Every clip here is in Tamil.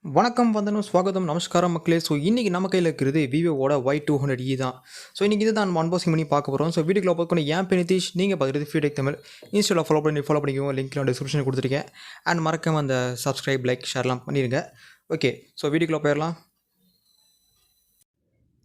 வணக்கம் வந்தனம் ஸ்வாகதம் நமஸ்காரம் மக்களே. ஸோ இன்றைக்கி நம்ம கையில் இருக்கிறது விவோவோட Y200E தான். ஸோ இன்றைக்கி இது தான் அன்பாக்சிங் பண்ணி பார்க்க போகிறோம். ஸோ வீடியோக்குள்ள பார்க்கணும் என் பேர் நிதிஷ், நீங்கள் பார்க்குறது ஃபீடெக் தமிழ். இன்ஸ்டாவில் ஃபாலோ பண்ணிக்கோங்க, லிங்க் நான் டிஸ்கிரிப்ஷனில் கொடுத்துருக்கேன். அண்ட் மறக்காம அந்த சப்ஸ்கிரைப், லைக், ஷேர்லாம் பண்ணிடுங்க. ஓகே, ஸோ வீடியோக்குள்ள போயிடலாம்.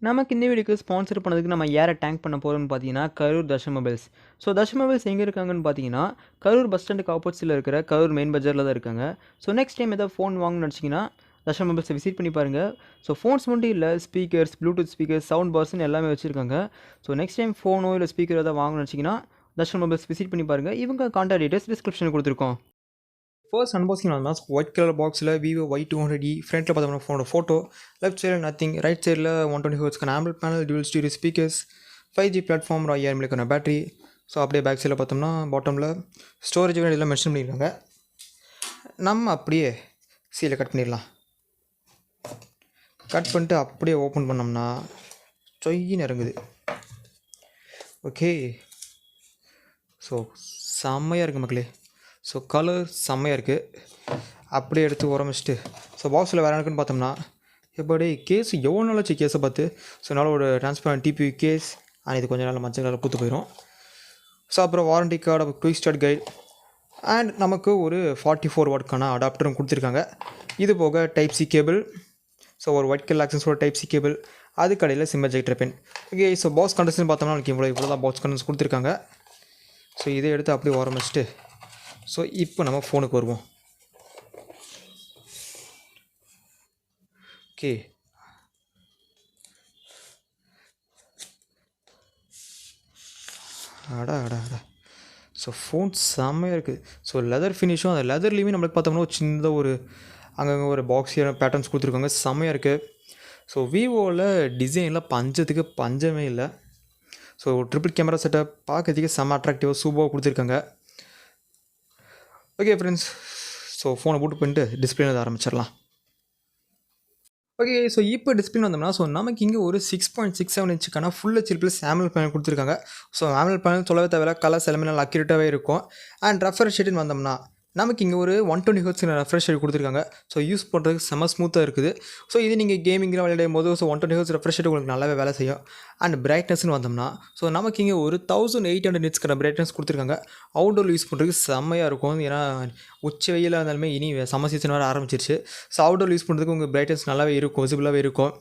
நமக்கு இந்த வீடியோக்கு ஸ்பான்சர் பண்ணதுக்கு நம்ம யாரை டேங்க் பண்ண போகிறோம்னு பார்த்தீங்கன்னா Karur Darshan mobiles. So Darshan mobiles எங்கே இருக்காங்கன்னு பார்த்தீங்கன்னா கரூர் பஸ் ஸ்டாண்டுக்கு ஆப்போசிட்டில் இருக்கிற கரூர் மெயின் பஜாரில் தான் இருக்காங்க. ஸோ நெக்ஸ்ட் டைம் எதாவது ஃபோன் வாங்கணும்னு நினச்சிங்கன்னா தர்ஷன் மொபைல்ஸை விசிட் பண்ணி பாருங்கள். ஸோ ஃபோன்ஸ் மட்டும் இல்லை, ஸ்பீக்கர்ஸ், ப்ளூடூத் ஸ்பீக்கர்ஸ், சவுண்ட் பார்ஸ்னு எல்லாமே வச்சுருக்காங்க. ஸோ நெக்ஸ்ட் டைம் ஃபோனோ இல்லை ஸ்பீக்கர் எதாவது வாங்கணும்னு நினச்சிங்கன்னா தர்ஷன் மொபைல்ஸ் விசிட் பண்ணி பாருங்கள். இவங்க கான்டாக்ட் டீட்டெயில்ஸ் டிஸ்கிரிப்ஷனில் கொடுத்துருக்கோம். ஃபர்ஸ்ட் அன்பாக்சிங் வந்து ஒயிட் கலர் பாக்ஸில் விவோ Y200E. ஃப்ரண்ட்டில் பார்த்தோம்னா ஃபோனோட ஃபோட்டோ, லெஃப்ட் சைடில் நத்திங், ரைட் சைடில் 120 ஹெர்ட்ஸ்க்கான ஆம்பிள் panel, dual stereo speakers, 5G platform, 5000 mAh battery. So அப்படியே பேக் சைடில் பார்த்தோம்னா பாட்டமில் ஸ்டோரேஜ் எல்லாம் மென்ஷன் பண்ணியிருக்காங்க. நம்ம அப்படியே சீலை கட் பண்ணிடலாம். கட் பண்ணிட்டு அப்படியே ஓப்பன் பண்ணோம்னா சொய்யின்னு இறங்குது. ஓகே, ஸோ செம்மையாக இருக்குது மக்களே. ஸோ கலர் செம்மையாக இருக்குது. அப்படியே எடுத்து உரமிச்சிட்டு ஸோ பாக்ஸில் வேறு எனக்குன்னு பார்த்தோம்னா எப்படி கேஸ் எவ்வளோ நாளாச்சு கேஸை பார்த்து. ஸோ நல்ல ஒரு டிரான்ஸ்பரண்ட் டிபி கேஸ். ஆனால் இது கொஞ்சம் நாள் மஞ்சள் கலர் பூத்து போயிடும். ஸோ அப்புறம் warranty card, quick start guide, and நமக்கு ஒரு 44 வாட்க்கான அடாப்டரும் கொடுத்துருக்காங்க. இது போக டைப் சி கேபிள், ஸோ ஒரு ஒயிட் கலர் ஆக்சன்ஸோட டைப் சி கேபிள், அது கடையில் SIM ejector pen. Okay, so box கண்டன்ஸ்னு பார்த்தோம்னா எனக்கு இவ்வளோ தான் பாக்ஸ் கண்டன்ஸ் கொடுத்துருக்காங்க. ஸோ இதை எடுத்து அப்படியே உரமிச்சிட்டு ஸோ இப்போ நம்ம ஃபோனுக்கு வருவோம். ஓகே, அடா. ஸோ ஃபோன் செம்மையாக இருக்குது. ஸோ லெதர் ஃபினிஷும், அந்த லெதர்லேயுமே நம்மளுக்கு பார்த்தோம்னா ஒரு சின்னதாக ஒரு அங்கங்கே ஒரு பாக்ஸியான பேட்டர்ன்ஸ் கொடுத்துருக்காங்க. செம்மையாக இருக்குது. ஸோ விவோவில் டிசைனில் பஞ்சத்துக்கு பஞ்சமே இல்லை. ஸோ ட்ரிபிள் கேமரா செட்டப் பார்க்கறதுக்கு செம்ம அட்ராக்டிவாக சூப்பராக கொடுத்துருக்காங்க. ஓகே ஃப்ரெண்ட்ஸ், ஸோ ஃபோனை பூட் பண்ணிட்டு டிஸ்பிளே ஆரம்பிச்சிடலாம். ஓகே, ஸோ இப்போ டிஸ்பிளே வந்தோம்னா ஸோ நமக்கு இங்கே ஒரு 6.67 இன்ச்சுக்கான full HD plus AMOLED panel கொடுத்துருக்காங்க. ஸோ AMOLED பேனல் சொல்லவே தேவையில்ல, கலர்ஸ் எல்லாமே நல்லா அக்யூரேட்டாகவே இருக்கும். அண்ட் ரெஃப்ரெஷ் ரேட்டுன்னு வந்தோம்னா நமக்கு இங்கே ஒரு 120 ஹெர்ட்ஸ் ரெஃப்ரெஷ் ரேட் கொடுத்துருக்காங்க. ஸோ யூஸ் பண்ணுறதுக்கு செம்ம ஸ்மூத்தாக இருக்குது. ஸோ இது நீங்கள் கேமிங்லாம் விளையாடும் போது ஸோ 120 ஹெர்ட்ஸ் ரெஃப்ரெஷ் ரேட் உங்களுக்கு நல்லாவே வேலை செய்யும். அண்ட் பிரைட்னஸ்னு வந்தோம்னா ஸோ நமக்கு இங்கே ஒரு 1800 நிட்ஸ்க்கான பிரைட்னஸ் கொடுத்துருக்காங்க. அவுட்டோர் யூஸ் பண்ணுறதுக்கு செம்மையாக இருக்கும். ஏன்னா உச்சி வெயிலாக இருந்தாலுமே இனி சம்மர் சீசன் வேறு ஆரம்பிச்சிருச்சு. ஸோ அவுட்டோர் யூஸ் பண்ணுறதுக்கு உங்கள் பிரைட்னஸ் நல்லாவே இருக்கும், விசிபிளாகவே இருக்கும்.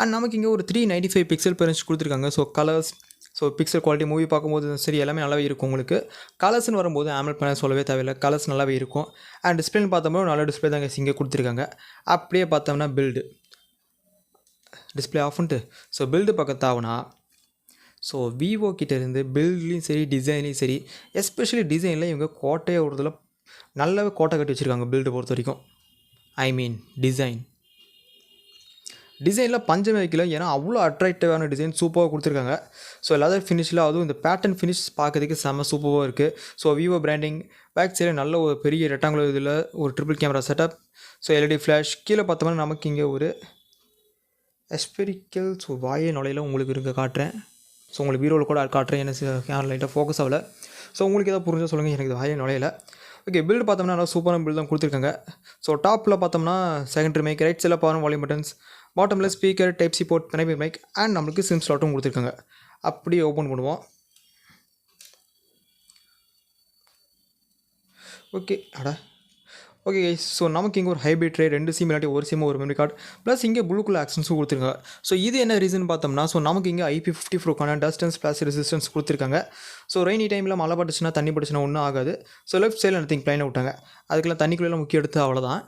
அண்ட் நமக்கு இங்கே ஒரு 395 பிக்சல் பெர் இன்ச் கொடுத்துருக்காங்க. So colours, so pixel quality movie பார்க்கும்போது சரி எல்லாமே நல்லாவே இருக்கும் உங்களுக்கு. கலர்ஸ்னு வரும்போது AMOLED பேனல் சொல்லவே தேவையில்லை, கலர்ஸ் நல்லாவே இருக்கும். அண்ட் டிஸ்பிளேன்னு பார்த்தோம்னா நல்ல டிஸ்பிளே தாங்க இங்கே கொடுத்துருக்காங்க. அப்படியே பார்த்தோம்னா பில்டு டிஸ்பிளே ஆஃப் பண்ணிட்டு ஸோ பில்டு பக்கத்தாகுனா ஸோ விவோ கிட்டேருந்து பில்ட்லேயும் சரி டிசைன்லேயும் சரி, எஸ்பெஷலி டிசைனில் இவங்க கோட்டையை விடுறதுல நல்லாவே கோட்டை கட்டி வச்சுருக்காங்க. பில்டு பொறுத்த வரைக்கும் ஐ மீன் டிசைனில் பஞ்சமே வைக்கல. ஏன்னா அவ்வளோ அட்ராக்டிவான டிசைன் சூப்பராக கொடுத்துருக்காங்க. ஸோ லெதர் ஃபினிஷில் அதுவும் இந்த பேட்டர்ன் ஃபினிஷ் பார்க்கறதுக்கு செம்ம சூப்பராக இருக்குது. So Vivo branding, back side நல்ல ஒரு பெரிய ரெக்டாங்குலர் இதில் ஒரு triple camera setup, so LED flash. கீழே பார்த்தோம்னா நமக்கு இங்கே ஒரு எஸ்பெரிக்கல், ஸோ வாயே நுழையில உங்களுக்கு இருக்க காட்டுறேன். ஸோ உங்களுக்கு வீடியோவில் கூட காட்டுறேன், ஏன்னா கேமரா லைட்டாக ஃபோக்கஸ் ஆகலை. ஸோ உங்களுக்கு எதாவது புரிஞ்சால் சொல்லுங்கள், எனக்கு வாயே நுழையில. ஓகே, பில்டு பார்த்தோம்னா நல்லா சூப்பரான பில்டு தான் கொடுத்துருக்காங்க. ஸோ டாப்பில் பார்த்தோம்னா செகண்டரி மைக், ரைட் சைடில் பாருங்கள் வால்யூம் பட்டன்ஸ், பாட்டமில் ஸ்பீக்கர், டைப் சி போர்ட், பெனபி மைக், அண்ட் நம்மளுக்கு சிம் ஸ்லாட்டும் கொடுத்துருக்காங்க. அப்படியே ஓப்பன் பண்ணுவோம். ஓகே, ஓகே கைஸ், ஸோ நமக்கு இங்கே ஒரு ஹைப்ரிட் ட்ரே, 2 சிம் இல்லாட்டி ஒரு சிம், ஒரு மெமரி கார்டு, ப்ளஸ் இங்கே ப்ளூக்குள்ள ஆக்சன்ஸும் கொடுத்துருக்காங்க. ஸோ இது என்ன ரீசன் பார்த்தோம்னா ஸோ நமக்கு இங்கே IP54க்கான டஸ்ட் அண்ட் ஸ்பிளாஷ் ரெசிஸ்டன்ஸ் கொடுத்துருக்காங்க. ஸோ ரெய்னி டைமில் மழை பட்டுச்சுன்னா, தண்ணி பட்டுச்சுன்னா ஒன்றும் ஆகாது. ஸோ லெஃப்ட் சைடில் நத்திங் பிளைனாக விட்டாங்க, அதுக்கெல்லாம் தண்ணிக்குள்ளெல்லாம் முக்கிய எடுத்து அவ்வளோதான்.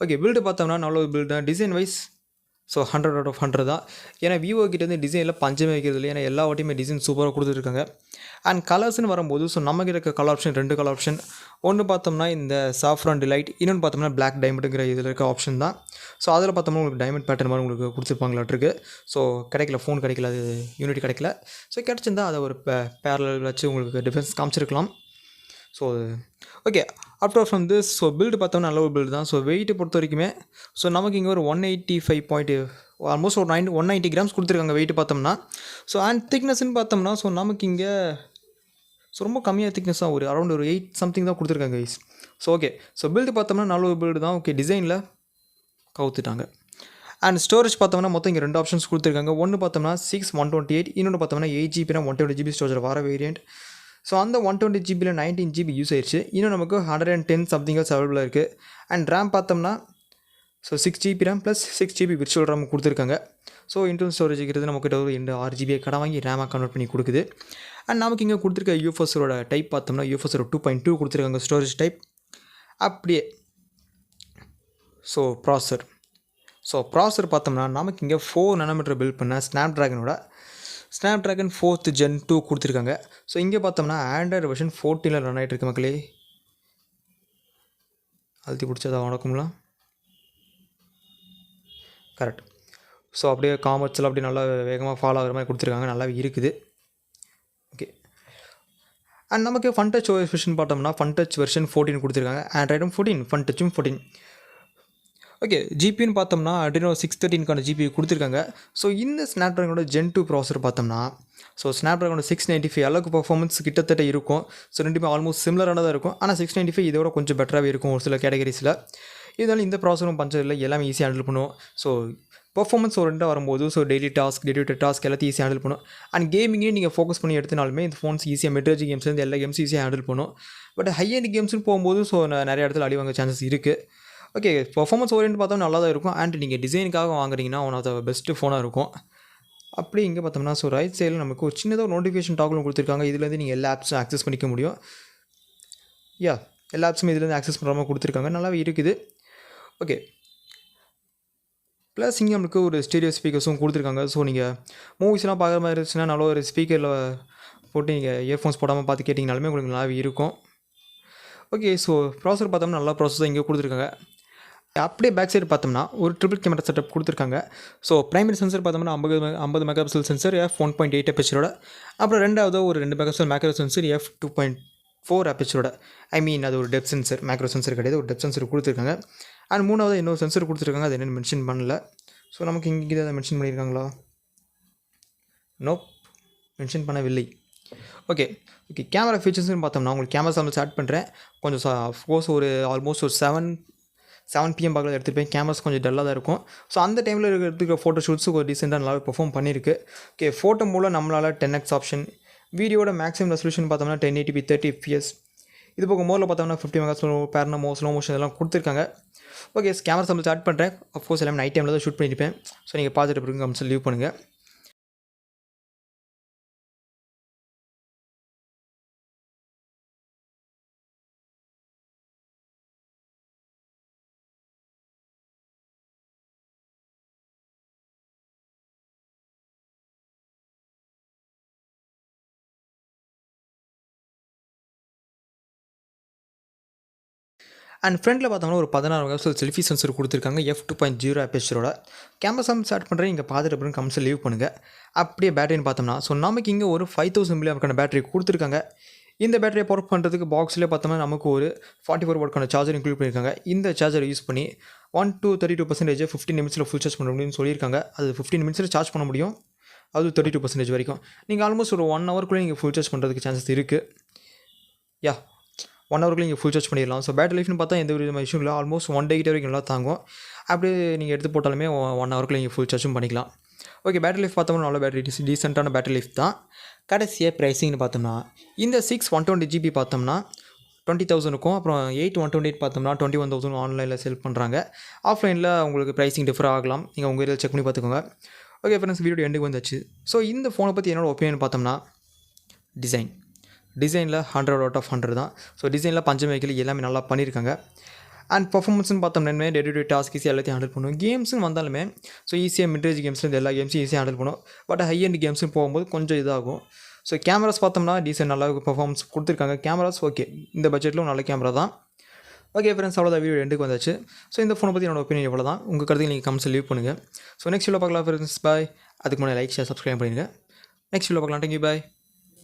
ஓகே, பில்டு பார்த்தோம்னா நல்ல ஒரு பில்டு தான். Design wise so 100 out of 100 தான். ஏன்னா விவோ கிட்டேருந்து டிசைனில் பஞ்சமே வைக்கிறது இல்லை. ஏன்னா எல்லா வாட்டியுமே டிசைன் சூப்பராக கொடுத்துருக்காங்க. அண்ட் கலர்ஸ்னு வரும்போது ஸோ நமக்கு இருக்க கலர் ஆப்ஷன் 2 கலர் ஆப்ஷன். ஒன்று பார்த்தோம்னா இந்த சாஃப்ரான் டிலைட், இன்னொன்று பார்த்தோம்னா பிளாக் டைமண்டுங்கிற இதில் இருக்க ஆப்ஷன் தான். ஸோ அதில் பார்த்தோம்னா உங்களுக்கு டைமண்ட் பேட்டர்ன் மாதிரி உங்களுக்கு கொடுத்துருப்பாங்களாட்டிருக்கு. ஸோ கிடைக்கல, ஃபோன் கிடைக்கல, அது யூனிட் கிடைக்கல. ஸோ கிடச்சிருந்தால் அதை ஒரு பேரல் வச்சு உங்களுக்கு டிஃபரன்ஸ் காமிச்சிருக்கலாம். So okay, after from this so build பார்த்தோம்னா நல்ல ஒரு பில்டு தான். ஸோ வெயிட்டு பொறுத்த வரைக்குமே ஸோ நமக்கு இங்கே ஒரு 185 ஆல்மோஸ்ட் ஒரு 190 கிராம்ஸ் கொடுத்துருக்காங்க வெயிட்டு பார்த்தோம்னா. ஸோ அண்ட் திக்னஸ்ன்னு பார்த்தோம்னா ஸோ நமக்கு இங்கே ஸோ ரொம்ப கம்மியாக திக்னஸாக ஒரு அரௌண்ட் ஒரு 8 சம்திங் தான் கொடுத்துருக்காங்க guys. So okay, so build பார்த்தோம்னா நல்ல ஒரு பில்டு தான். ஓகே, டிசைனில் கவுத்துட்டாங்க. அண்ட் ஸ்டோரேஜ் பார்த்தோம்னா மொத்தம் இங்கே 2 ஆப்ஷன்ஸ் கொடுத்துருக்காங்க. ஒன்று பார்த்தோம்னா 6/128, இன்னொன்று பார்த்தோம்னா 8 GB RAM 120 GB ஸ்டோரேஜ் வர வேரியண்ட். ஸோ அந்த 120 GBயில் 19 GB யூஸ் ஆயிடுச்சு. இன்னும் நமக்கு 110 சம்திங் எல்ஸ் அவைலபிளாக இருக்குது. அண்ட் ரேம் பார்த்தோம்னா 6 GB RAM plus 6 GB virtual RAM கொடுத்துருக்காங்க. ஸோ இன்டர்னல் ஸ்டோரேஜ் இருக்கிறது நம்மக்கிட்ட ஒரு 6 GB கடை வாங்கி ரேமாக கன்வெர்ட் பண்ணி கொடுக்குது. அண்ட் நமக்கு இங்கே கொடுத்துருக்க யூஎஃப்எஸோட டைப் பார்த்தோம்னா யூஎஃப்எஸோட 2.2 கொடுத்துருக்காங்க ஸ்டோரேஜ் டைப். அப்படியே ப்ராசர் பார்த்தோம்னா நமக்கு இங்கே 4 nm பில்ட் பண்ண ஸ்னாப்ட்ராகன் 4th Gen 2 கொடுத்துருக்காங்க. ஸோ இங்கே பார்த்தோம்னா ஆண்ட்ராய்டு வெர்ஷன் 14 ரன் ஆகிட்டு இருக்கு மக்களே. அழுத்தி பிடிச்சதா வணக்கம்லாம் கரெக்ட். ஸோ அப்படியே காமர்ஸில் அப்படியே நல்லா வேகமாக ஃபாலோ ஆகிற மாதிரி கொடுத்துருக்காங்க. நல்லாவே இருக்குது. ஓகே. அண்ட் நமக்கு ஃபன் டச் OS வெர்ஷன் பார்த்தோம்னா ஃபன் டச் வெர்ஷன் 14 கொடுத்துருக்காங்க. ஆண்ட்ராய்டும் 14, ஃபன் டச்சும் 14. ஓகே. ஜிபின்னு பார்த்தோம்னா Adreno 613 ஜிபி கொடுத்துருக்காங்க. ஸோ இந்த ஸ்னாப்ட்ராகனோட Gen 2 ப்ராசர் பார்த்தோம்னா ஸ்னாப்ட்ராகனோட 695 அளவுக்கு பர்ஃபார்மன்ஸ் கிட்டத்தட்ட இருக்கும். ஸோ ரெண்டுமே ஆல்மோஸ்ட் சிமிலரானதாக இருக்கும். ஆனால் 695 இதோட கொஞ்சம் பெட்டராகவே இருக்கும் ஒரு சில கேட்டகரிஸில். இதனால இந்த ப்ராசரும் பஞ்சம் இல்லை, எல்லாமே ஈஸியாக ஹேண்டில் பண்ணும். ஸோ பர்ஃபார்மன்ஸ் ஒரு ரெண்டாக வரும்போது டெய்லி டாஸ்க், டெடியூட்டட் டாஸ்க் எல்லாத்தையும் ஈஸியாக ஹேண்டில் பண்ணும். அண்ட் கேமிங்கே நீங்கள் ஃபோக்கஸ் பண்ணி எடுத்தனாலுமே இந்த ஃபோன்ஸ் ஈஸியாக மிட்ரேஜ் கேம்ஸ்லேருந்து எல்லா கேம்ஸும் ஈஸியாக ஹேண்டில் பண்ணும். பட் ஹை எண்ட் கேம்ஸ்னு போகும்போது நிறைய இடத்துல அடி வாங்க சான்சஸ் இருக்குது. ஓகே. பர்ஃபார்மன்ஸ் ஓரியன்ட் பார்த்தா நல்லா தான் இருக்கும். அண்ட் நீங்கள் டிசைனுக்காக வாங்குறீங்கன்னா ஒன் ஆஃப் த பெஸ்ட்டு ஃபோனாக இருக்கும். அப்படி இங்கே பார்த்தோம்னா ரைட் சைடில் நமக்கு ஒரு சின்னதாக ஒரு நோட்டிஃபிகேஷன் டாக்லும் கொடுத்துருக்காங்க. இதுலேருந்து நீங்கள் எல்லா ஆப்ஸும் ஆக்சஸ் பண்ணிக்க முடியும். எல்லா ஆப்ஸும் இதுலேருந்து ஆக்சஸ் பண்ணுற மாதிரி கொடுத்துருக்காங்க. நல்லாவே இருக்குது. ஓகே. ப்ளஸ் இங்கே நம்மளுக்கு ஒரு ஸ்டீரியோ ஸ்பீக்கர்ஸும் கொடுத்துருக்காங்க. ஸோ நீங்கள் மூவிஸ்லாம் பார்க்குற மாதிரி இருந்துச்சுன்னா நல்ல ஒரு ஸ்பீக்கரில் போட்டு நீங்கள் இயர்ஃபோன்ஸ் போடாமல் பார்த்து கேட்டிங்கனாலுமே உங்களுக்கு நல்லாவே இருக்கும். ஓகே. ஸோ ப்ராசர் பார்த்தோம்னா நல்ல ப்ராசஸ் தான் இங்கே கொடுத்துருக்காங்க. அப்படியே பேக் சைடு பார்த்தோம்னா ஒரு ட்ரிபிள் கேமரா செட்டப் கொடுத்துருக்காங்க. ஸோ பிரைமரி சென்சர் பார்த்தோம்னா 50 மெகாபிக்சல் சென்சர் f1.8 அபேச்சரோட. அப்புறம் ரெண்டாவது ஒரு 2 மெகாபிக்சல் மேக்ரோ சென்சர் f2.4 அபேச்சரோட. அது ஒரு டெப்த் சென்சர், மேக்ரோ சென்சர் கிடையாது, ஒரு டெப்த் சென்சர் கொடுத்துருக்காங்க. அண்ட் மூணாவது இன்னொரு சென்சர் கொடுத்துருக்காங்க. அது என்னென்னு மென்ஷன் பண்ணல. ஸோ நமக்கு இங்கே அதை மென்ஷன் பண்ணியிருக்காங்களா? மென்ஷன் பண்ணவில்லை. ஓகே. கேமரா ஃபீச்சர்ஸ்னு பார்த்தோம்னா உங்களுக்கு கேமரா சாம்பிள்ஸ் ஆட் பண்ணுறேன். கொஞ்சம் அஃப்கோர்ஸ் ஒரு ஆல்மோஸ்ட் ஒரு 7 PM பார்க்கல எடுத்துருப்பேன். கேமராஸ் கொஞ்சம் டல்லாக தான் இருக்கும். ஸோ அந்த டைமில் எடுத்துக்கிற ஃபோட்டோ ஷூட்ஸுக்கு ஒரு டீசெண்டாக நல்லாவே பெர்ஃபார்ம் பண்ணியிருக்கு. ஓகே. ஃபோட்டோ மூலம் நம்மளால் 10x ஆப்ஷன், வீடியோட மேக்ஸிமம் ரெசல்யூஷன் பார்த்தோம்னா 1080p 30 fps. இது போக மோரில் பார்த்தோம்னா 50 மெகாபிக்சல் பேரனமோ ஸ்லோ மோஷன் இதெல்லாம் கொடுத்துருக்காங்க. ஓகே. கேமரா சாம்பிள்ஸ் ஆட் பண்ணுறேன். அஃப்கோர்ஸ் எல்லாமே நைட் டைமில் தான் ஷூட் பண்ணியிருப்பேன். ஸோ நீங்கள் பார்த்துட்டு பிறகு கமெண்ட்ஸில் லீவ் பண்ணுங்கள். அண்ட் ஃப்ரண்ட்டில் பார்த்தோம்னா ஒரு 16 மெகாபிக்சல் செல்ஃபி சென்சர் கொடுத்துருக்காங்க f2.0 அபேச்சரோட. கேமரா சாம்பிள்ஸ் ஆட் பண்ணுறேன். இங்கே பார்த்துட்டு அப்புறம் கமெண்ட்ஸில் லீவ் பண்ணுங்கள். அப்படியே பேட்டரின்னு பார்த்தோம்னா நமக்கு இங்கே ஒரு 5000 mAh பேட்டரி கொடுத்துருக்காங்க. இந்த பேட்டரியை பவர் பண்ணுறதுக்கு பாக்ஸ்லேயே பார்த்தோம்னா நமக்கு ஒரு 44 வாட்க்கான சார்ஜர் இன்க்ளூட் பண்ணியிருக்காங்க. இந்த சார்ஜரை யூஸ் பண்ணி 1 to 32% 15 நிமிஷத்தில் ஃபுல் சார்ஜ் பண்ண முடியும்னு சொல்லியிருக்காங்க. அது 15 மினிட்ஸில் சார்ஜ் பண்ண முடியும். அது 32% வரைக்கும். நீங்கள் ஆல்மோஸ்ட் ஒரு 1 ஹவர்க்குள்ளே நீங்கள் ஃபுல் சார்ஜ் பண்ணுறதுக்கு சான்சஸ் இருக்குது. 1 ஹவருக்குள்ளே நீங்கள் ஃபுல் சார்ஜ் பண்ணிடலாம். ஸோ பேட்டரி லைஃப்னு பார்த்தா எந்த ஒரு இஷ்யூ இல்லை. ஆல்மோஸ்ட் 1 day வரைக்கும் நல்லா தாங்கும். அப்படியே நீங்கள் எடுத்து போட்டாலுமே 1 ஹவருக்குள்ளே நீங்கள் ஃபுல் சார்ஜும் பண்ணிக்கலாம். ஓகே. பேட்டரி லைஃப் பார்த்தோம்னா நல்ல பேட்டரி, டீசெண்டான பேட்டரி லைஃப் தான். கடைசியாக ப்ரைஸிங்னு பார்த்தோம்னா இந்த 6/120 GB பார்த்தோம்னா 20,000 இருக்கும். அப்புறம் 8/128 பார்த்தோம்னா 21,000 ஆன்லைனில் செல் பண்ணுறாங்க. ஆஃப்லைனில் உங்களுக்கு ப்ரைஸிங் டிஃபர் ஆகலாம். நீங்கள் உங்கள் ஏரியாவில் செக் பண்ணி பார்த்துக்கோங்க. ஓகே ஃப்ரெண்ட்ஸ், வீடியோ எண்டுக்கு வந்துச்சு. ஸோ இந்த ஃபோனை பற்றி என்னோட ஒப்பீனியன் பார்த்தோம்னா டிசைனில் 100/100 தான். ஸோ டிசைனில் பஞ்சம் வைக்கல, எல்லாமே நல்லா பண்ணியிருக்காங்க. அண்ட் பர்ஃபார்மன்ஸ்னு பார்த்தோம்னா டெடியூட்டட் டாஸ்க் ஈஸியாக எல்லாத்தையும் ஹேண்டில் பண்ணும். கேம்ஸ்னு வந்தாலுமே ஈஸியாக மிட்ரேஜ் கேம்ஸ்லேருந்து எல்லா கேம்ஸும் ஈஸியாக ஹேண்டில் பண்ணும். பட் ஹை எண்ட் கேம்ஸ்னு போகும்போது கொஞ்சம் இதாகும். ஸோ கேமராஸ் பார்த்தோம்னா டீசென்ட் நல்லா பர்ஃபார்மன்ஸ் கொடுத்துருக்காங்க. கேமராஸ் ஓகே, இந்த பட்ஜெட்டில் நல்ல கேமரா தான். ஓகே ஃப்ரெண்ட்ஸ், அவ்வளோதான், வீடியோ எண்டுக்கு வந்தாச்சு. ஸோ இந்த ஃபோனை பற்றி என்னோட ஒப்பீனியன் எவ்வளோ தான். உங்கள் கருத்துக்கு நீங்கள் கமெண்ட்ஸில் லீவ் பண்ணுங்கள். ஸோ நெக்ஸ்ட் வீடியோ பார்க்கலாம் ஃப்ரெண்ட்ஸ். பாய். அதுக்கு முன்னாடி லைக், ஷேர், சப்ஸ்கிரைப் பண்ணிடுங்க. நெக்ஸ்ட் வீடியோ பார்க்கலாம். தேங்க்யூ, பாய்.